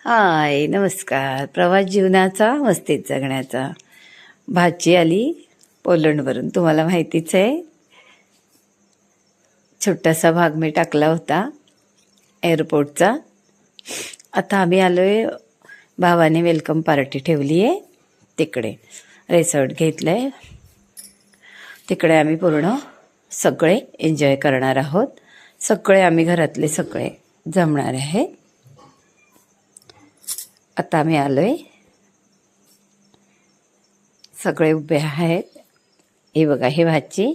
हाय नमस्कार. प्रवास जीवनाचा मस्तीत जगण्याचा. भाची आली पोलंडवरून, तुम्हाला माहितीच आहे. छोटासा भाग मी टाकला होता एअरपोर्टचा. आता आम्ही आलोय, भावाने वेलकम पार्टी ठेवली आहे तिकडे, रिसॉर्ट घेतलं आहे तिकडे. आम्ही पूर्ण सगळे एन्जॉय करणार आहोत. सगळे आम्ही घरातले सगळे जमणार आहे. आता आम्ही आलोय, सगळे उभे आहेत. हे बघा, हे भाची.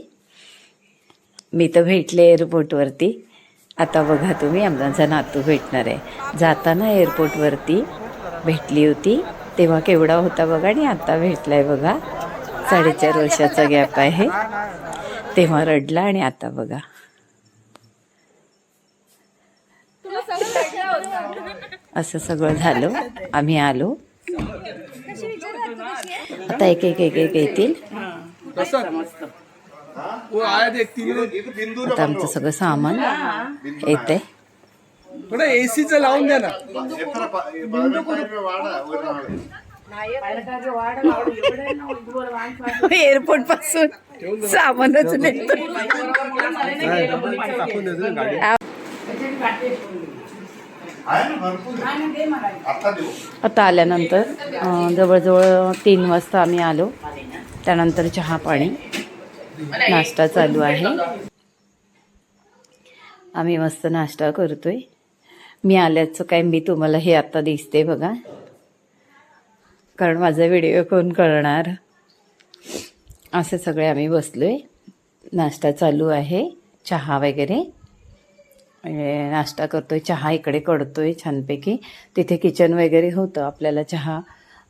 मी तर भेटले एअरपोर्टवरती. आता बघा तुम्ही, आमचा नातू भेटणार आहे. जाताना एअरपोर्टवरती भेटली होती तेव्हा केवढा होता बघा, आणि आता भेटलाय बघा. 4.5 वर्षाचा गॅप आहे. तेव्हा रडला आणि आता बघा. असं सगळं झालं. आम्ही आलो. आता एक एक एक एक येतील. आता आमचं सगळं सामान येते. थोडं एसीचं लावून द्या ना. एअरपोर्ट पासून सामानच नेतो. आता आल्यानंतर जवळजवळ 3 वाजता आम्ही आलो. त्यानंतर चहा पाणी नाश्ता चालू आहे. आम्ही मस्त नाश्ता करतोय. मी आल्याचं काय मी तुम्हाला हे आता दिसते बघा, कारण माझा व्हिडिओ कोण करणार. असे सगळे आम्ही बसलोय. नाश्ता चालू आहे, चहा वगैरे नाश्ता करतोय. चहा इकडे कडतोय छानपैकी. तिथे किचन वगैरे होतं आपल्याला चहा.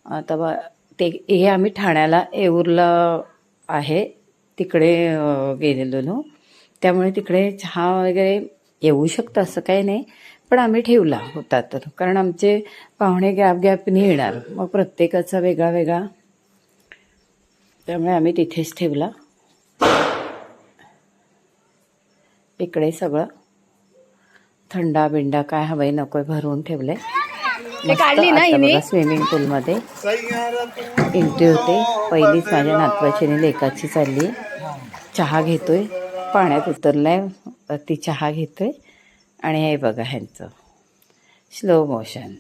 आता ते हे आम्ही ठाण्याला येऊरला आहे तिकडे गेलेलो, त्यामुळे तिकडे चहा वगैरे येऊ शकतं असं काही नाही, पण आम्ही ठेवला होता तर, कारण आमचे पाहुणे गॅपनी येणार, मग प्रत्येकाचा वेगळा वेगळा, त्यामुळे आम्ही तिथेच ठेवला. इकडे सगळं थंडा बिंडा काय हवंय नकोय भरून ठेवलंय. स्विमिंग पूलमध्ये एंट्री होते. पहिलीच माझ्या नातवाची आणि लेकाची चालली. चहा घेतोय, पाण्यात उतरलाय ती, चहा घेतोय. आणि हे बघा ह्यांचं स्लो मोशन.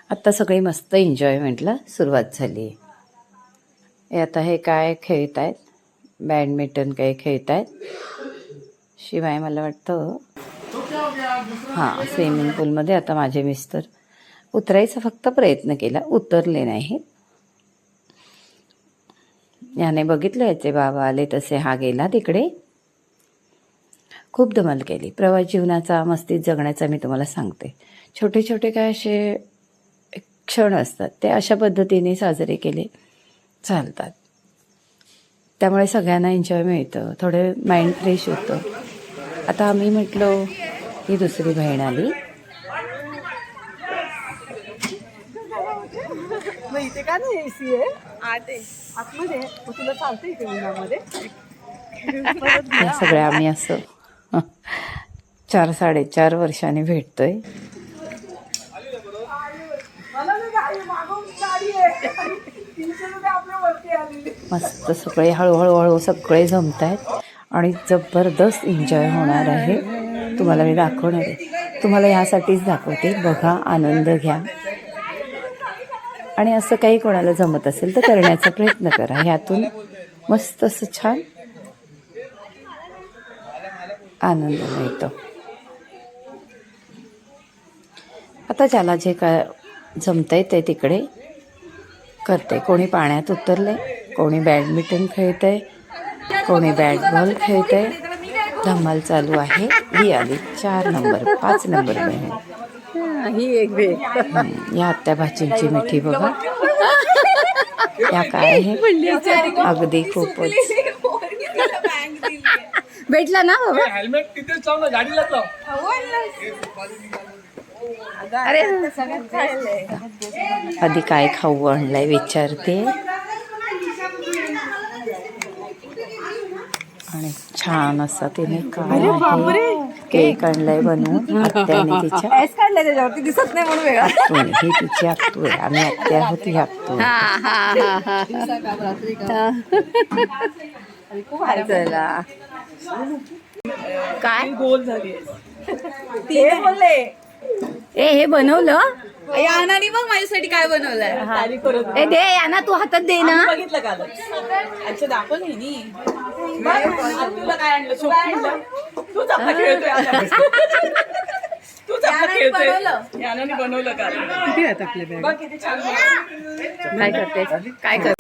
आता सगळी मस्त एन्जॉयमेंटला सुरुवात झाली. आता हे काय खेळत आहेत, बॅडमिंटन काय खेळत आहेत. शिवाय मला वाटतं हां, स्विमिंग पूलमध्ये आता माझे मिस्टर उतरायचा फक्त प्रयत्न केला, उतरले नाही. याने बघितलं याचे बाबा आले तसे हा गेला तिकडे. खूप धमाल केली. प्रवास जीवनाचा मस्तीत जगण्याचा मी तुम्हाला सांगते. छोटे छोटे काय असे क्षण असतात, ते अशा पद्धतीने साजरे केले चालतात. त्यामुळे सगळ्यांना एन्जॉय मिळतं, थोडे माइंड फ्रेश होतं. आता आम्ही म्हटलो ही दुसरी बहीण आली. इथे का नाही एसी आहे आतमध्ये, तुला चालतं इथे उन्हामध्ये. सगळ्या आम्ही असं 4-4.5 वर्षांनी भेटतोय. मस्त सगळे हळूहळू सगळे जमत आहेत आणि जबरदस्त एन्जॉय होणार आहे. तुम्हाला मी दाखवणार आहे, तुम्हाला यासाठीच दाखवते. बघा, आनंद घ्या. आणि असं काही कोणाला जमत असेल तर करण्याचा प्रयत्न करा. ह्यातून मस्त असं छान आनंद मिळतो. आता ज्याला जे काय जमतंय ते तिकडे करते. कोणी पाण्यात उतरले, कोणी बॅडमिंटन खेळतंय, कोणी बॅट बॉल खेळतंय. धमाल चालू आहे. ही आली 4 नंबर 5 नंबर बहीण. ही एक या आत्या भाचींची मिठी बघा. या काय आहे, अगदी खूपच भेटला ना बाबा? हेल्मेट तिथेच लाव ना, गाडीलाच लाव. अरे आधी काय खाऊ आणलाय विचारते. आणि छान असा तिने काय आहे केक आणलाय बनवून आत्याने तिच्या. ऍस काढलाय त्याच्यावरती दिसत नाही म्हणून वेगळा. ही तिची आत्तू आहे, आम्ही आत्या आहोत ही आत्तू आहे. चला काय गोल झाली ते बोलले हे बनवलं यानानी मग माझ्यासाठी काय बनवलंय. ए दे याना तू हातात दे ना. बघितलं का अच्छा दाखवलं नी तुला काय आणलं शोक तूच आपला खेळतोय तूच आपला खेळतोय यानाने बनवलं का किती आहेत आपल्या बॅग बघ किती छान काय करते काय कर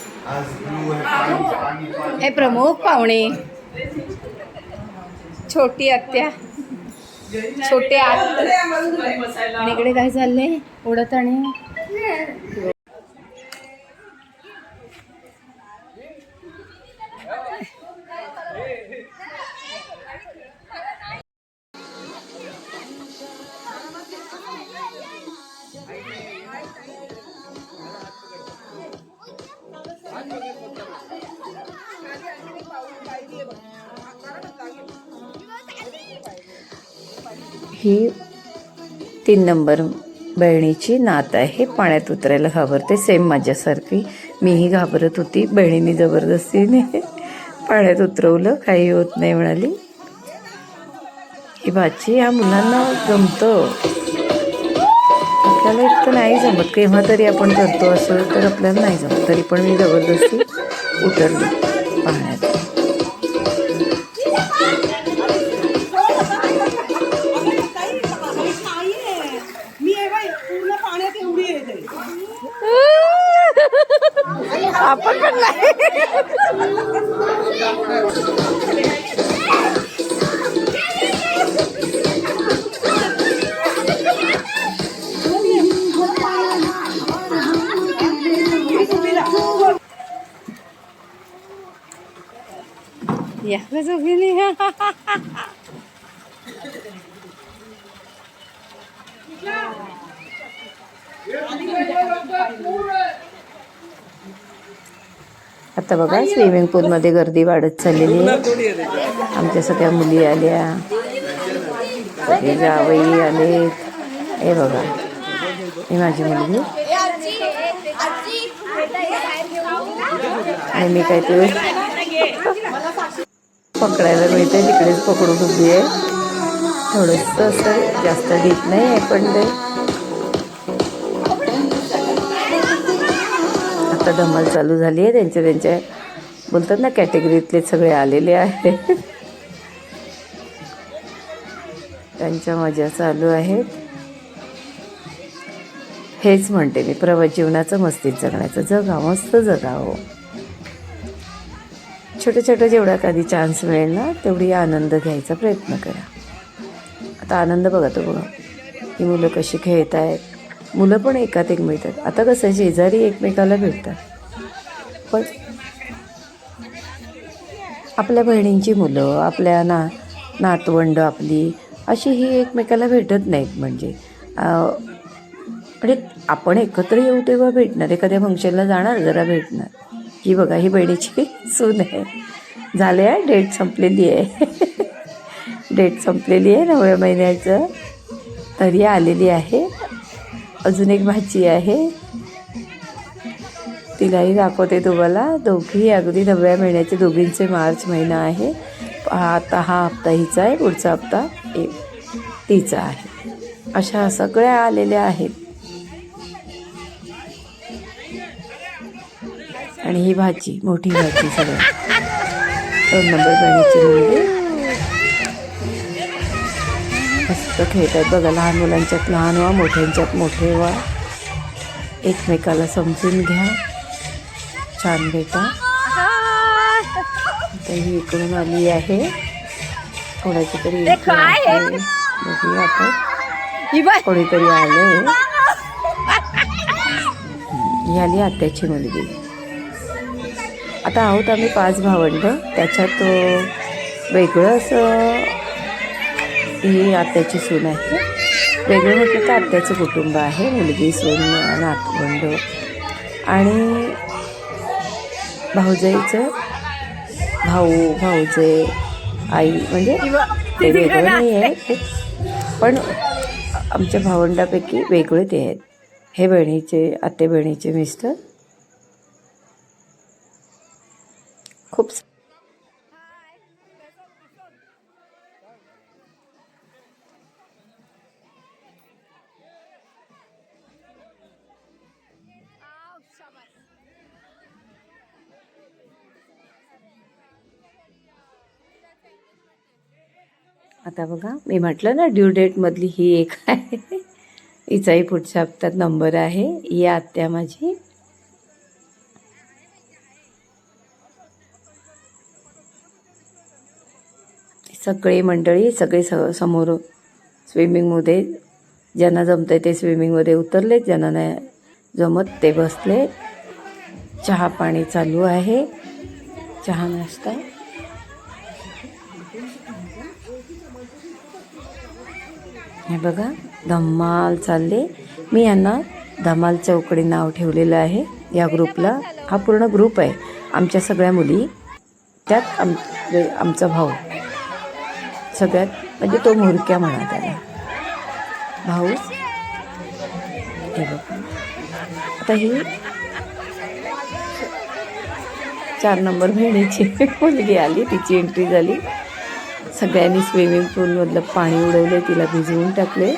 हे प्रमुख पाहुणे छोटी आत्या छोटे आणि इकडे काय चाललंय उडत आणि ही 3 नंबर बहिणीची नात आहे. पाण्यात उतरायला घाबरते, सेम माझ्यासारखी. मीही घाबरत होती, बहिणीने जबरदस्तीने पाण्यात उतरवलं, काही होत नाही म्हणाली. ही भाची ह्या मुलांना जमतं, आपल्याला इतकं नाही जमत. केव्हा तरी आपण करतो असं, तर आपल्याला नाही जमत. तरी पण मी जबरदस्ती उतरली पाण्यात. आपण पण नाही. या जोगीने आता बघा स्विमिंग पूलमध्ये गर्दी वाढत चाललेली आहे. आमच्या सगळ्या मुली आल्या, सगळे जावई आले. हे बघा ही माझी मुलगी आणि मी काय ते पकडायला मिळते तिकडेच पकडून उभी आहे. थोडंसं असं जास्त डीप नाही आहे पण ते आता धमाल चालू झाली आहे. त्यांच्या बोलतात ना कॅटेगरीतले सगळे आलेले आहेत. त्यांच्या मजा चालू आहेत. हेच म्हणते मी, प्रवास जीवनाचं मस्तीत जगण्याचं. जगा, मस्त जगावं. छोटं छोटं जेवढा कधी चान्स मिळेल ना तेवढी आनंद घ्यायचा प्रयत्न करा. आता आनंद बघा तो बघा, ही मुलं कशी खेळत आहेत. मुलं पण एकात एक मिळतात. आता कसं शेजारी एकमेकाला भेटतात, पण आपल्या बहिणींची मुलं, आपल्या नातवंड आपली अशी ही एकमेकाला भेटत नाहीत. म्हणजे आपण एकत्र येऊ तेव्हा भेटणार, एखाद्या फंक्शनला जाणार जरा भेटणार. ही बघा ही बहिणीची सून आहे. झाले आहे, डेट संपलेली आहे. डेट संपलेली आहे 9व्या महिन्याचं, तरी आलेली आहे. अजून एक भाची आहे, तिलाही दाखवते तुम्हाला. दोघी अगदी 9व्या महिन्याचे, दोघींचे मार्च महिना आहे. आता हा हप्ता हिचा आहे, पुढचा हप्ता तिचा आहे. अशा सगळ्या आलेल्या आहेत. आणि ही भाची, मोठी भाची सगळ्या 2 नंबर बहिणीची मुलगी मस्त खेळत आहेत बघा. लहान मुलांच्यात लहान व्हा, मोठ्यांच्यात मोठे व्हा, एकमेकाला समजून घ्या. छान बेटा. आता ही इकडून आली आहे, थोड्याची तरी बघूया आपण. कोणीतरी आलंय. ही आली आत्याची मुलगी. आता आहोत आम्ही 5 भावंड, त्याच्यात वेगळं असं ही आत्याची सून आहे. वेगळं म्हटलं तर आत्याचं कुटुंब आहे, मुलगी, सून, नातवंड आणि भाऊजाईचं भाऊ भाऊजे आई, म्हणजे ते वेगळं नाही आहे ते, पण आमच्या भावंडापैकी वेगळे ते आहेत. हे बहिणीचे, आत्या बहिणीचे मिस्टर. खूप आता बघा, मी म्हटलं ना ड्यू डेटमधली ही एक आहे. हिचाही पुढच्या हप्त्यात नंबर आहे. ही आत्या माझी. सगळे मंडळी सगळे समोर स्विमिंगमध्ये, ज्यांना जमतंय ते स्विमिंगमध्ये उतरले, ज्यांना नाही जमत ते बसले. चहा पाणी चालू आहे, चहा नाश्ता. हे बघा धमाल चालले. मी यांना धमाल चौकडी नाव ठेवलेलं आहे या ग्रुपला. हा पूर्ण ग्रुप आहे, आमच्या सगळ्या मुली, त्यात आमचा भाऊ सगळ्यात, म्हणजे तो म्होरक्या म्हणा त्याला, भाऊ. हे बघा आता ही 4 नंबर बहिणीची मुलगी आली, तिची एंट्री झाली. सगळ्यांनी स्विमिंग पूलमधलं पाणी उडवले, तिला भिजवून टाकले.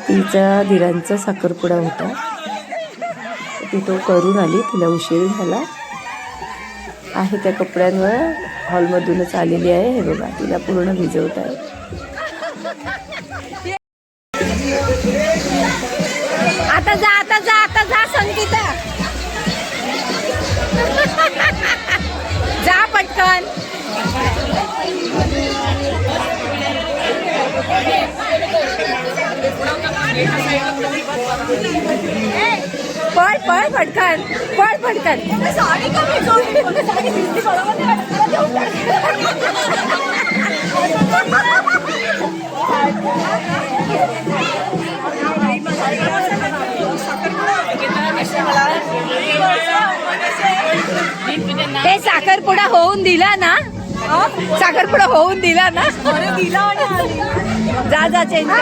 तिचा दिरांचा साखरपुडा होता, ती तो करून आली, तिला उशीर झाला आहे. त्या कपड्यांवर हॉलमधूनच आलेली आहे. हे बघा तिला पूर्ण भिजवत आहे. आता जा, आता जा, आता जा संगीता, जा पटकन. पळ पळ पटकन, पळ पटकन. ते साखरपुडा होऊन दिला ना, साखरपुडा होऊन दिला ना, जा जा चेंज कर.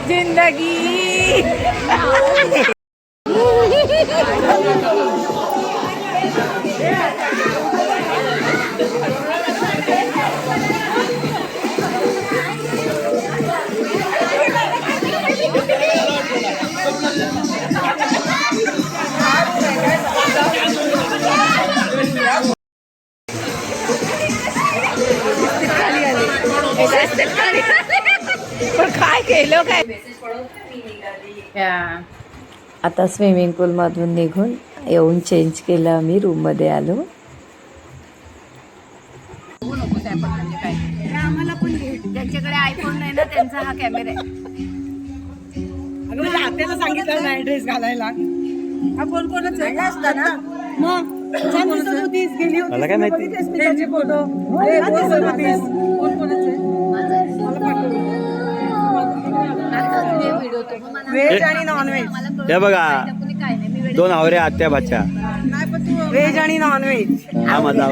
जिंदगी पण काय केलं काय. आता स्विमिंग पूलमधून निघून येऊन चेंज केलं, आम्ही रूममध्ये आलो. आम्हाला पण ज्यांच्याकडे आयफोन नाही ना त्यांचा हा कॅमेरा आहे. आपल्याला सांगितलं नाही ड्रेस घालायला. हा कोण कोणच असतं ना, मग गेली मला काय माहिती. त्यांचे फोटो कोण कोणाचे व्हेज आणि नॉनव्हेज. हे बघा 2 आवऱ्या आत्या भाच्या. व्हेज आणि नॉनव्हेज. हा माझा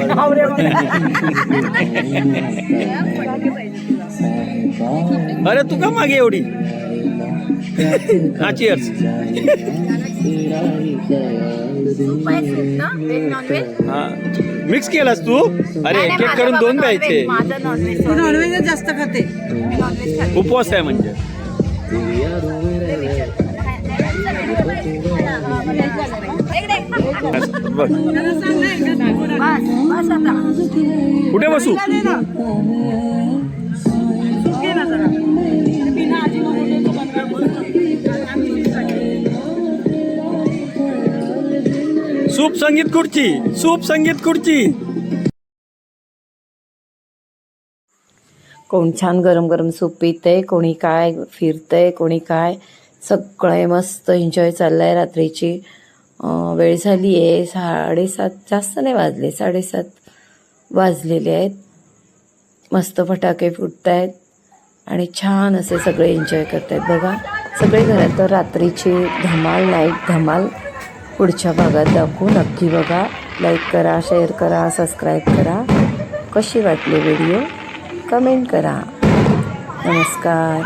अरे तू का मागे एवढी. हा चिअर्स. हा मिक्स केलास तू. अरे एक एक करून 2 प्यायचे. नॉनव्हेज जास्त खाते, उपवास आहे म्हणजे. बघ कुठे बसू. सूप संगीत खुर्ची, सूप संगीत खुर्ची. कोण छान गरम गरम सूप पितंय, कोणी काय फिरतंय, कोणी काय, सगळे मस्त एन्जॉय चाललं आहे. रात्रीची वेळ झाली आहे 7:30, जास्त नाही वाजले, 7:30 वाजलेले आहेत. मस्त फटाके फुटत आहेत आणि छान असे सगळे एन्जॉय करत आहेत बघा. सगळे घरात तर रात्रीची धमाल, नाईट धमाल पुढच्या भागात दाखवू. नक्की बघा, लाईक करा, शेअर करा, सबस्क्राईब करा. कशी वाटली व्हिडिओ कमेंट करा. नमस्कार.